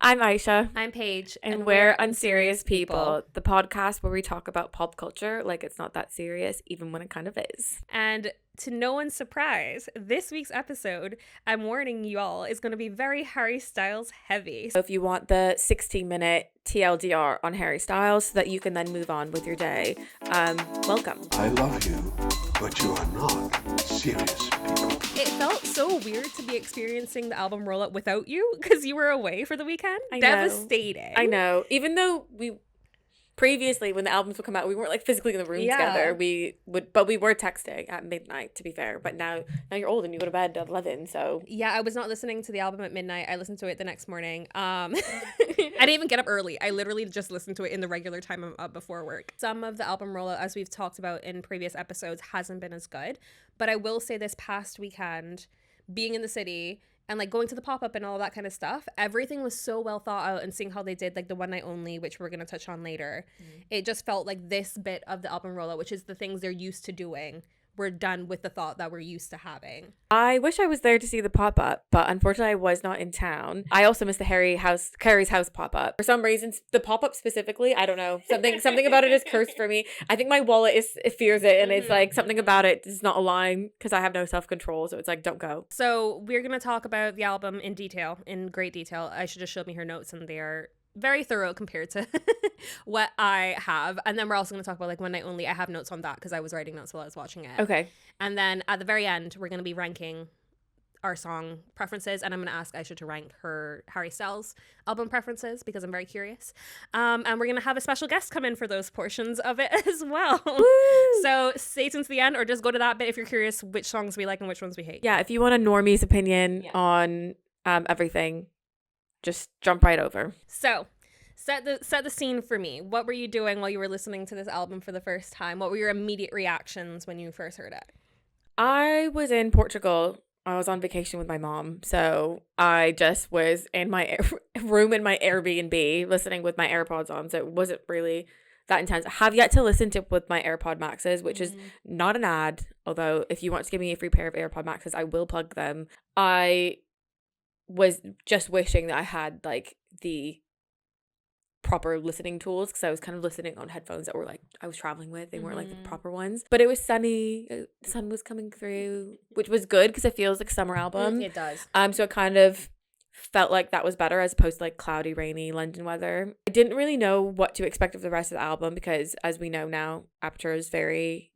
I'm Aisha. I'm Paige. And we're Unserious People, the podcast where we talk about pop culture like it's not that serious, even when it kind of is. And to no one's surprise, this week's episode, I'm warning you all, is going to be very Harry Styles heavy. So if you want the 16-minute TLDR on Harry Styles so that you can then move on with your day, welcome. I love you, but you are not serious people. It felt so weird to be experiencing the album rollout without you because you were away for the weekend. I know. Devastating. I know. Even though we previously, when the albums would come out, we weren't like physically in the room together. We were texting at midnight, to be fair. But now you're old and you go to bed at 11, so. Yeah, I was not listening to the album at midnight. I listened to it the next morning. I didn't even get up early. I literally just listened to it in the regular time I'm up before work. Some of the album rollout, as we've talked about in previous episodes, hasn't been as good. But I will say this past weekend, being in the city and like going to the pop-up and all that kind of stuff, everything was so well thought out, and seeing how they did like the One Night Only, which we're going to touch on later, it just felt like this bit of the album rollout, which is the things they're used to doing, we're done with the thought that we're used to having. I wish I was there to see the pop-up, but unfortunately I was not in town. I also missed the Carrie's house pop-up. For some reason, the pop-up specifically, I don't know, something about it is cursed for me. I think my wallet it fears it, and it's like something about it does not align because I have no self-control, so it's like, don't go. So we're going to talk about the album in great detail. Aisha just showed me her notes, and they are very thorough compared to what I have. And then we're also going to talk about like One Night Only. I have notes on that because I was writing notes while I was watching it. Okay. And then at the very end, we're going to be ranking our song preferences, and I'm going to ask Aisha to rank her Harry Styles album preferences because I'm very curious. And we're going to have a special guest come in for those portions of it as well. Woo! So stay tuned to the end, or just go to that bit if you're curious which songs we like and which ones we hate. Yeah, if you want a normie's opinion on everything, just jump right over. So, set the scene for me. What were you doing while you were listening to this album for the first time? What were your immediate reactions when you first heard it? I was in Portugal. I was on vacation with my mom. So I just was in my room in my Airbnb listening with my AirPods on. So it wasn't really that intense. I have yet to listen to it with my AirPod Maxes, which is not an ad. Although if you want to give me a free pair of AirPod Maxes, I will plug them. I was just wishing that I had like the proper listening tools, because I was kind of listening on headphones that were like I was traveling with. They weren't like the proper ones, but it was sunny, the sun was coming through, which was good because it feels like a summer album. It does. So it kind of felt like that was better as opposed to like cloudy, rainy London weather. I didn't really know what to expect of the rest of the album because, as we know now, Aperture is very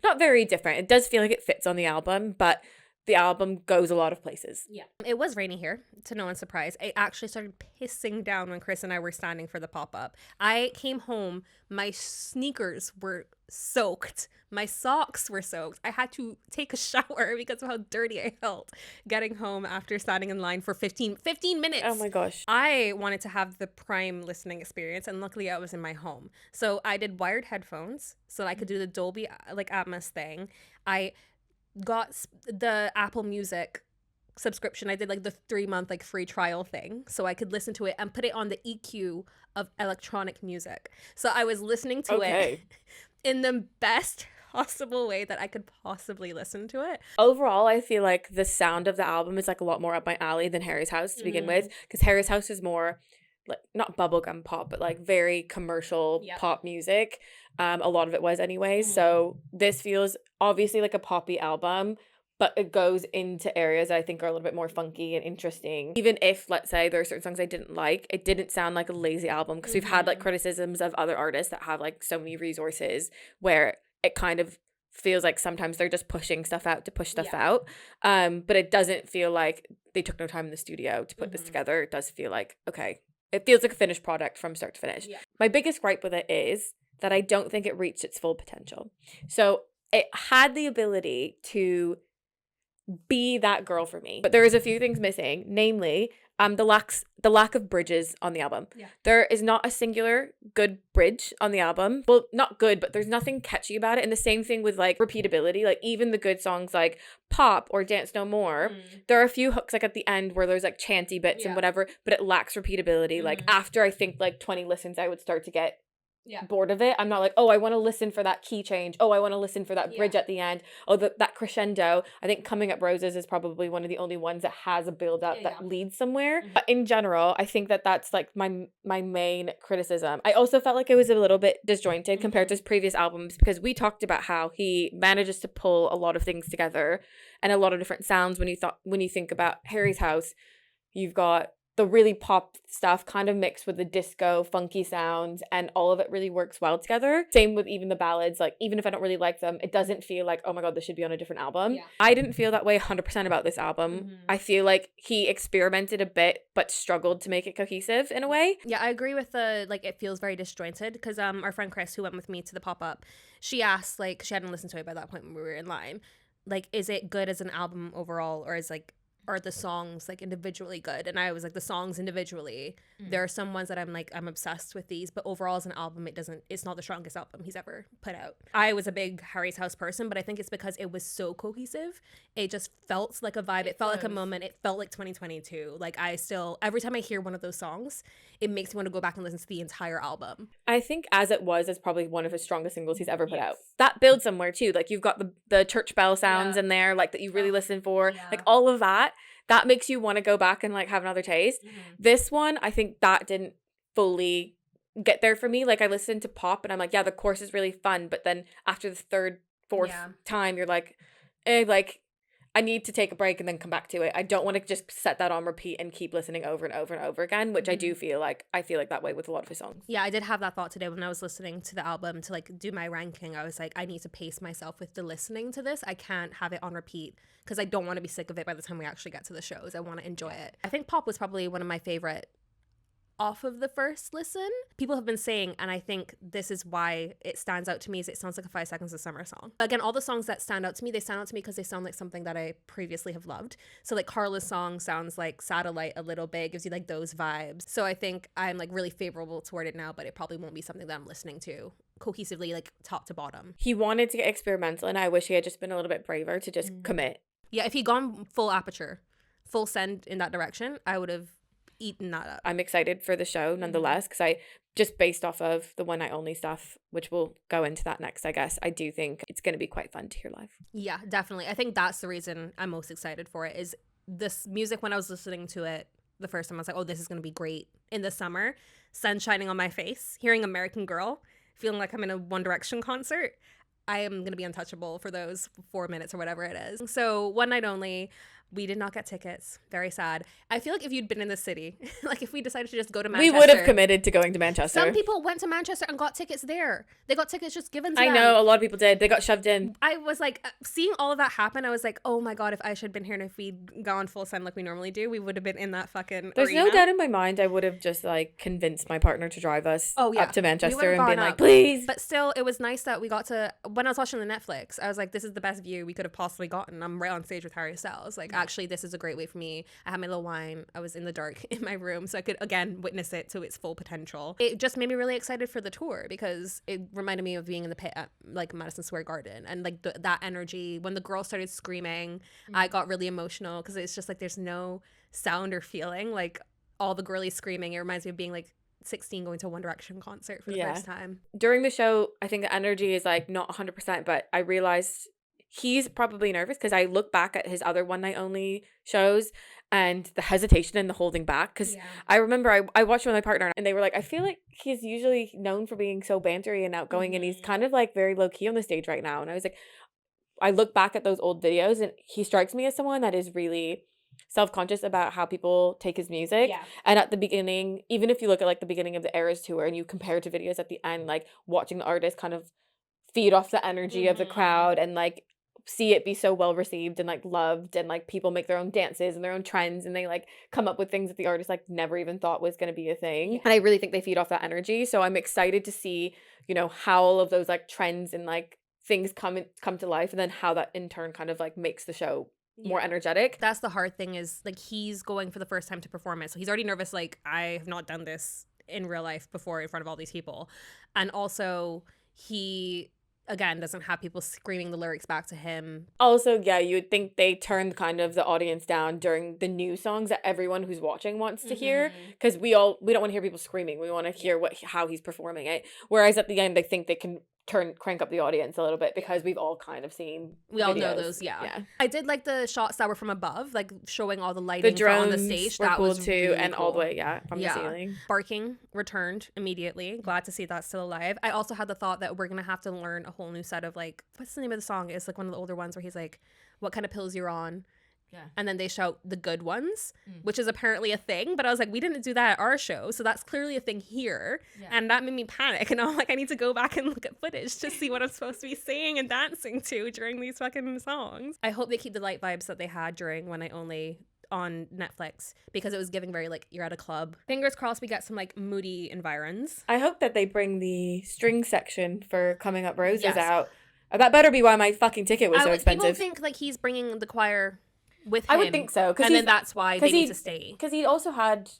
not very different. It does feel like it fits on the album, but the album goes a lot of places. Yeah. It was raining here, to no one's surprise. It actually started pissing down when Chris and I were standing for the pop-up. I came home, my sneakers were soaked. My socks were soaked. I had to take a shower because of how dirty I felt getting home after standing in line for 15 minutes. Oh my gosh. I wanted to have the prime listening experience, and luckily I was in my home. So I did wired headphones so that I could do the Dolby like Atmos thing. I got the Apple Music subscription. I did like the 3-month like free trial thing so I could listen to it and put it on the EQ of electronic music. So I was listening to it in the best possible way that I could possibly listen to it. Overall, I feel like the sound of the album is like a lot more up my alley than Harry's House to begin with, because Harry's House is more like not bubblegum pop, but like very commercial pop music. A lot of it was anyway. So this feels obviously like a poppy album, but it goes into areas I think are a little bit more funky and interesting. Even if, let's say, there are certain songs I didn't like, it didn't sound like a lazy album, because we've had like criticisms of other artists that have like so many resources where it kind of feels like sometimes they're just pushing stuff out to push stuff out. But it doesn't feel like they took no time in the studio to put this together. It does feel like, okay, it feels like a finished product from start to finish. Yeah. My biggest gripe with it is that I don't think it reached its full potential. So it had the ability to be that girl for me, but there is a few things missing, namely the lack of bridges on the album. There is not a singular good bridge on the album. Well, not good, but there's nothing catchy about it. And the same thing with like repeatability. Like even the good songs like Pop or Dance No More, there are a few hooks like at the end where there's like chanty bits and whatever, but it lacks repeatability. Like after I think like 20 listens, I would start to get bored of it. I'm not like, oh, I want to listen for that key change. Oh, I want to listen for that bridge at the end. Oh, that crescendo. I think Coming Up Roses is probably one of the only ones that has a build up that leads somewhere. But in general, I think that that's like my main criticism. I also felt like it was a little bit disjointed compared to his previous albums, because we talked about how he manages to pull a lot of things together and a lot of different sounds. When you think about Harry's House, you've got the really pop stuff kind of mixed with the disco funky sounds, and all of it really works well together. Same with even the ballads. Like, even if I don't really like them, it doesn't feel like, oh my god, this should be on a different album. I didn't feel that way 100% about this album. I feel like he experimented a bit but struggled to make it cohesive in a way. Yeah, I agree with the like it feels very disjointed, because our friend Chris, who went with me to the pop-up, she asked, like, she hadn't listened to it by that point when we were in line, like, is it good as an album overall, or is like, are the songs like individually good? And I was like, the songs individually, there are some ones that I'm like, I'm obsessed with these, but overall as an album, it's not the strongest album he's ever put out. I was a big Harry's House person, but I think it's because it was so cohesive. It just felt like a vibe. It felt like a moment. It felt like 2022. Like, every time I hear one of those songs, it makes me want to go back and listen to the entire album. I think As It Was is probably one of his strongest singles he's ever put out. That builds somewhere too. Like, you've got the church bell sounds in there, like, that you really listen for. Like, all of that makes you want to go back and like have another taste. This one, I think that didn't fully get there for me. Like, I listened to pop and I'm like, yeah, the chorus is really fun, but then after the third, fourth time, you're like, like, I need to take a break and then come back to it. I don't want to just set that on repeat and keep listening over and over and over again, which I feel like that way with a lot of his songs. Yeah, I did have that thought today when I was listening to the album to like do my ranking. I was like, I need to pace myself with the listening to this. I can't have it on repeat because I don't want to be sick of it by the time we actually get to the shows. I want to enjoy it. I think pop was probably one of my favorite off of the first listen. People have been saying, and I think this is why it stands out to me, is it sounds like a 5 Seconds of Summer song. Again, all the songs that stand out to me, they stand out to me because they sound like something that I previously have loved. So like Carla's song sounds like Satellite a little bit, gives you like those vibes. So I think I'm like really favorable toward it now, but it probably won't be something that I'm listening to cohesively, like top to bottom. He wanted to get experimental, and I wish he had just been a little bit braver to just commit. Yeah, if he'd gone full aperture, full send in that direction, I would have eaten that up. I'm excited for the show nonetheless, because I just based off of the One Night Only stuff, which we'll go into that next, I guess, I do think it's going to be quite fun to hear live. Yeah, definitely. I think that's the reason I'm most excited for it, is this music. When I was listening to it the first time, I was like, oh, this is going to be great in the summer. Sun shining on my face, hearing American Girl, feeling like I'm in a One Direction concert. I am going to be untouchable for those 4 minutes or whatever it is. So One Night Only, we did not get tickets. Very sad. I feel like if you'd been in the city, like if we decided to just go to Manchester. We would have committed to going to Manchester. Some people went to Manchester and got tickets there. They got tickets just given to them. I know, a lot of people did. They got shoved in. I was like, seeing all of that happen, I was like, oh my God, if I should have been here and if we'd gone full send like we normally do, we would have been in that fucking There's arena. no doubt in my mind I would have just like convinced my partner to drive us up to Manchester and been like, please. But still, it was nice that we got to, when I was watching the Netflix, I was like, this is the best view we could have possibly gotten. I'm right on stage with Harry Styles. Like, actually, this is a great way for me. I had my little wine. I was in the dark in my room, so I could again witness it to its full potential. It just made me really excited for the tour because it reminded me of being in the pit at like Madison Square Garden, and like that energy when the girls started screaming, I got really emotional because it's just like there's no sound or feeling, like all the girlies screaming. It reminds me of being like 16 going to a One Direction concert for the first time. During the show, I think the energy is like not 100%, but I realized he's probably nervous because I look back at his other One Night Only shows and the hesitation and the holding back, because I remember I watched with my partner and they were like, I feel like he's usually known for being so bantery and outgoing and he's kind of like very low key on the stage right now. And I was like, I look back at those old videos and he strikes me as someone that is really self-conscious about how people take his music. And at the beginning, even if you look at like the beginning of the Eras tour and you compare to videos at the end, like watching the artist kind of feed off the energy of the crowd and like see it be so well received and like loved, and like people make their own dances and their own trends and they like come up with things that the artist like never even thought was going to be a thing. And I really think they feed off that energy, so I'm excited to see, you know, how all of those like trends and like things come to life, and then how that in turn kind of like makes the show more energetic. That's the hard thing, is like he's going for the first time to perform it, so he's already nervous, like I have not done this in real life before in front of all these people, and also he again, doesn't have people screaming the lyrics back to him. Also, yeah, you would think they turned kind of the audience down during the new songs that everyone who's watching wants to hear, because we don't want to hear people screaming. We want to hear how he's performing it. Whereas at the end, I think they can crank up the audience a little bit, because we've all kind of seen all know those. I did like the shots that were from above, like showing all the lighting the drones on the stage. Were that cool was too, really and cool. all the way from the ceiling. Barking returned immediately. Glad to see that still alive. I also had the thought that we're gonna have to learn a whole new set of, like, what's the name of the song? It's like one of the older ones where he's like, what kind of pills you're on? Yeah. And then they shout the good ones, which is apparently a thing. But I was like, we didn't do that at our show. So that's clearly a thing here. Yeah. And that made me panic. And I'm like, I need to go back and look at footage to see what I'm supposed to be saying and dancing to during these fucking songs. I hope they keep the light vibes that they had during When I Only on Netflix, because it was giving very, like, you're at a club. Fingers crossed we get some, like, moody environs. I hope that they bring the string section for Coming Up Roses out. That better be why my fucking ticket was so expensive. People think, like, he's bringing the choir with him. I would think so. And then that's why they need to stay. Because he also had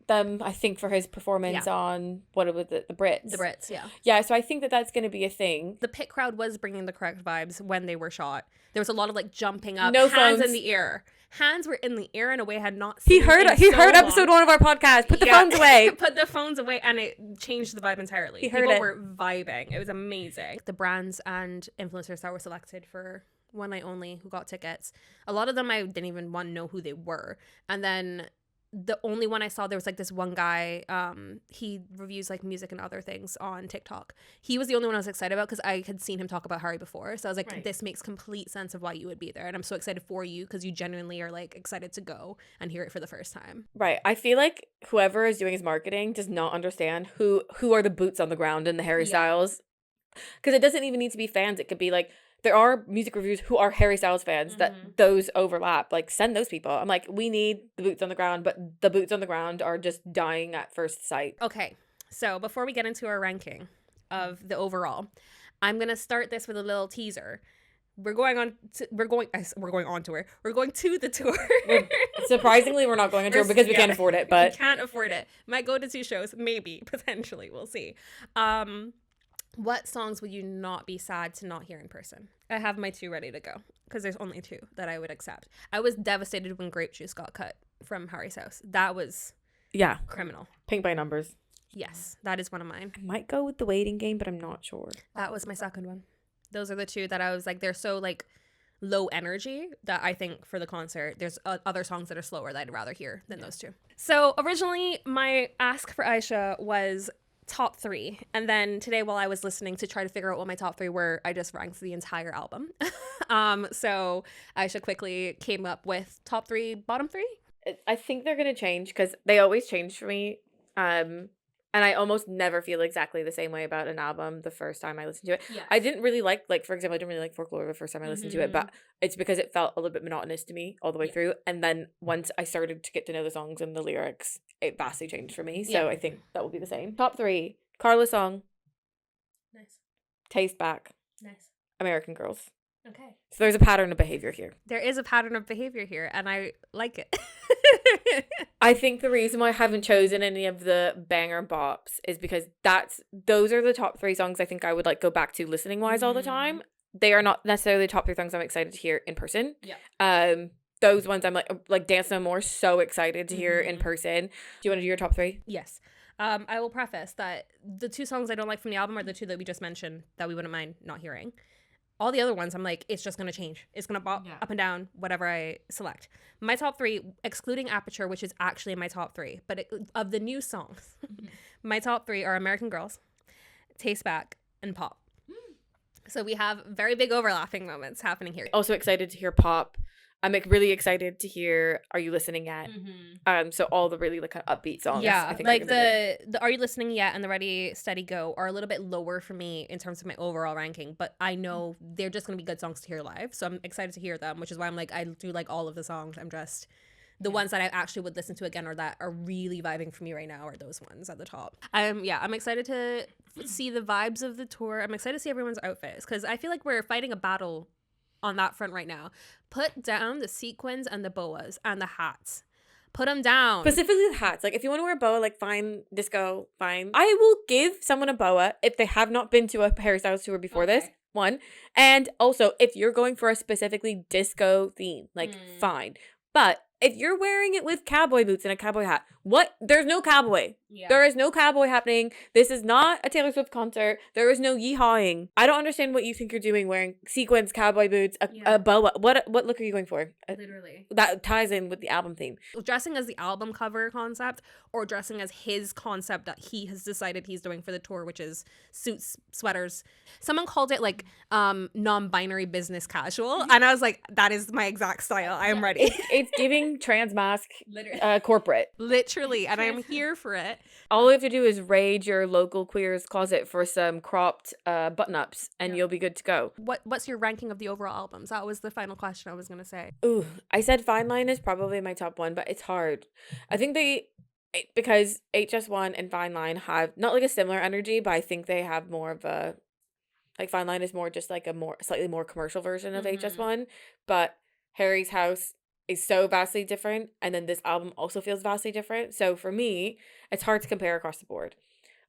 them, I think, for his performance on, what was it, the Brits. The Brits, yeah. Yeah, so I think that that's going to be a thing. The pit crowd was bringing the correct vibes when they were shot. There was a lot of, like, jumping up, no hands phones in the air. Hands were in the air in a way I had not seen. He heard episode 1 of our podcast. Put the phones away. Put the phones away, and it changed the vibe entirely. People were vibing. It was amazing. The brands and influencers that were selected for One Night Only who got tickets, a lot of them I didn't even want to know who they were. And then the only one I saw, there was like this one guy, he reviews like music and other things on TikTok. He was the only one I was excited about because I had seen him talk about Harry before. So I was like, this makes complete sense of why you would be there. And I'm so excited for you because you genuinely are like excited to go and hear it for the first time. Right. I feel like whoever is doing his marketing does not understand who are the boots on the ground in the Harry Styles. Because it doesn't even need to be fans. It could be like, there are music reviewers who are Harry Styles fans that those overlap. Like, send those people. I'm like, we need the boots on the ground, but the boots on the ground are just dying at first sight. Okay, so before we get into our ranking of the overall, I'm gonna start this with a little teaser. We're going to the tour. Surprisingly, we're not going on tour because we can't afford it. But we can't afford it. Might go to 2 shows, maybe, potentially. We'll see. What songs would you not be sad to not hear in person? I have my 2 ready to go because there's only 2 that I would accept. I was devastated when Grape Juice got cut from Harry's house. That was criminal. Pink by Numbers. Yes, that is one of mine. I might go with The Waiting Game, but I'm not sure. That was my second one. Those are the 2 that I was like, they're so like low energy that I think for the concert, there's other songs that are slower that I'd rather hear than those 2. So originally my ask for Aisha was top 3, and then today while I was listening to try to figure out what my top 3 were, I just ranked the entire album. So Aisha quickly came up with top 3, bottom 3. I think they're gonna change because they always change for me, and I almost never feel exactly the same way about an album the first time I listen to it. Yes. I didn't really like for example, I didn't really like Folklore the first time I listened to it, but it's because it felt a little bit monotonous to me all the way through, and then once I started to get to know the songs and the lyrics, it vastly changed for me. So I think that will be the same. Top 3: Carla Song. Nice. Taste Back. Nice. American Girls. Okay. So there's a pattern of behavior here. There is a pattern of behavior here, and I like it. I think the reason why I haven't chosen any of the banger bops is because those are the top 3 songs I think I would like go back to listening wise all the time. They are not necessarily the top 3 songs I'm excited to hear in person. Yeah. Those ones I'm like Dance No More, so excited to hear in person. Do you want to do your top 3? Yes. I will preface that the 2 songs I don't like from the album are the 2 that we just mentioned that we wouldn't mind not hearing. All the other ones, I'm like, it's just going to change. It's going to bop up and down, whatever I select. My top 3, excluding Aperture, which is actually in my top 3, but of the new songs, my top 3 are American Girls, Taste Back, and Pop. So we have very big overlapping moments happening here. Also excited to hear Pop. I'm like really excited to hear Are You Listening Yet? So all the really like kind of upbeat songs. Yeah, I think like the Are You Listening Yet and the Ready Steady Go are a little bit lower for me in terms of my overall ranking, but I know they're just gonna be good songs to hear live, so I'm excited to hear them, which is why I'm like I do like all of the songs. I'm just the ones that I actually would listen to again or that are really vibing for me right now are those ones at the top. I'm excited to see the vibes of the tour. I'm excited to see everyone's outfits because I feel like we're fighting a battle on that front right now. Put down the sequins and the boas and the hats. Put them down. Specifically the hats. Like if you want to wear a boa, like fine, disco, fine. I will give someone a boa if they have not been to a Harry Styles tour before this. one. And also, if you're going for a specifically disco theme, like, fine. But if you're wearing it with cowboy boots and a cowboy hat, there's no cowboy. Yeah. There is no cowboy happening. This is not a Taylor Swift concert. There is no yeehawing. I don't understand what you think you're doing wearing sequins, cowboy boots, a boa. What look are you going for? Literally. That ties in with the album theme. Dressing as the album cover concept or dressing as his concept that he has decided he's doing for the tour, which is suits, sweaters. Someone called it like non-binary business casual. And I was like, that is my exact style. I am ready. It's giving trans mask corporate. Literally. And I am here for it. All we have to do is raid your local queer's closet for some cropped button-ups and you'll be good to go. What's your ranking of the overall albums? That was the final question I was going to say. Ooh, I said Fine Line is probably my top one, but it's hard. I think because HS1 and Fine Line have not like a similar energy, but I think they have more of a, like, Fine Line is more just like a slightly more commercial version of HS1, but Harry's House is so vastly different, and then this album also feels vastly different. So for me, it's hard to compare across the board.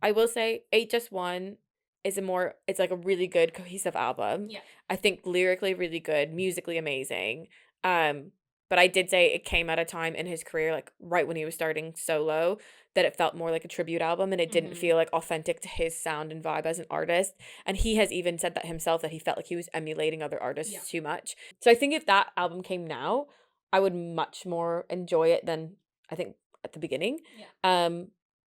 I will say HS1 is it's like a really good cohesive album. Yeah. I think lyrically really good, musically amazing. But I did say it came at a time in his career, like right when he was starting solo, that it felt more like a tribute album and it didn't feel like authentic to his sound and vibe as an artist. And he has even said that himself, that he felt like he was emulating other artists too much. So I think if that album came now, I would much more enjoy it than I think at the beginning. Yeah.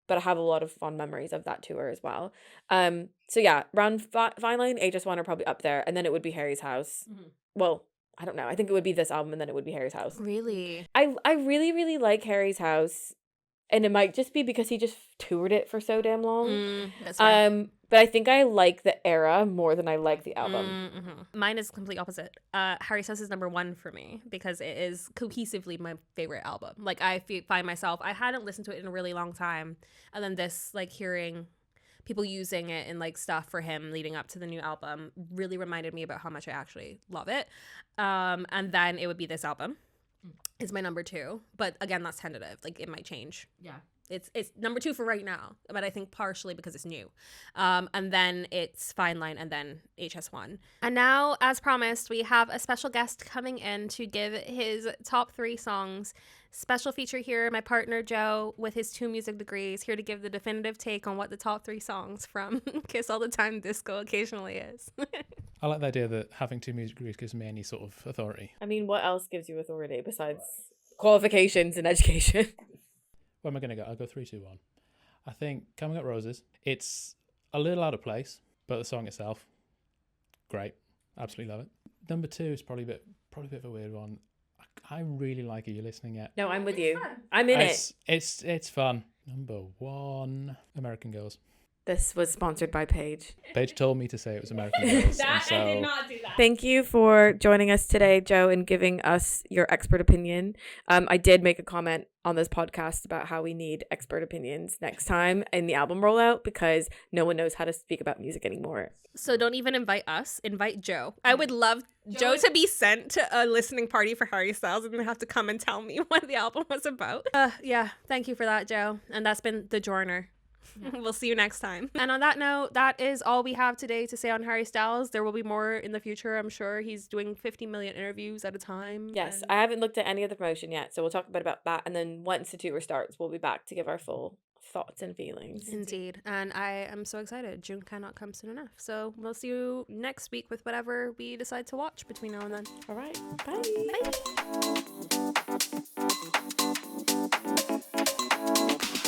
But I have a lot of fond memories of that tour as well. So yeah, around Fine Line, HS1 are probably up there, and then it would be Harry's House. Well, I don't know. I think it would be this album and then it would be Harry's House. Really? I really, really like Harry's House. And it might just be because he just toured it for so damn long. That's right. But I think I like the era more than I like the album. Mine is complete opposite. Harry's House is number one for me because it is cohesively my favorite album. Like, I find myself, I hadn't listened to it in a really long time. And then this, like, hearing people using it in like stuff for him leading up to the new album really reminded me about how much I actually love it. And then it would be this album is my number two, but again, that's tentative. Like, it might change. Yeah, it's number two for right now, but I think partially because it's new. And then it's Fine Line, and then HS1. And now, as promised, we have a special guest coming in to give his top 3 songs. Special feature here, my partner Joe, with his 2 music degrees, here to give the definitive take on what the top 3 songs from Kiss All the Time Disco occasionally is. I like the idea that having 2 music degrees gives me any sort of authority. I mean, what else gives you authority besides qualifications and education? Where am I going to go? I'll go 3, 2, 1. I think Coming Up Roses, it's a little out of place, but the song itself, great. Absolutely love it. Number 2 is probably a bit of a weird one. I really like Are You Listening Yet? No, I'm with you. I'm in it. It's fun. Number 1, American Girls. This was sponsored by Paige. Paige told me to say it was American Girls. I did not do that. Thank you for joining us today, Joe, and giving us your expert opinion. I did make a comment on this podcast about how we need expert opinions next time in the album rollout because no one knows how to speak about music anymore. So don't even invite us. Invite Joe. I would love Joe to be sent to a listening party for Harry Styles and have to come and tell me what the album was about. Yeah, thank you for that, Joe. And that's been The Journer. Yeah. We'll see you next time. And on that note, that is all we have today to say on Harry Styles. There will be more in the future. I'm sure he's doing 50 million interviews at a time. Yes, I haven't looked at any of the promotion yet, so we'll talk a bit about that. And then once the tour starts, we'll be back to give our full thoughts and feelings. Indeed. And I am so excited. June cannot come soon enough. So we'll see you next week with whatever we decide to watch between now and then. All right. Bye. Bye.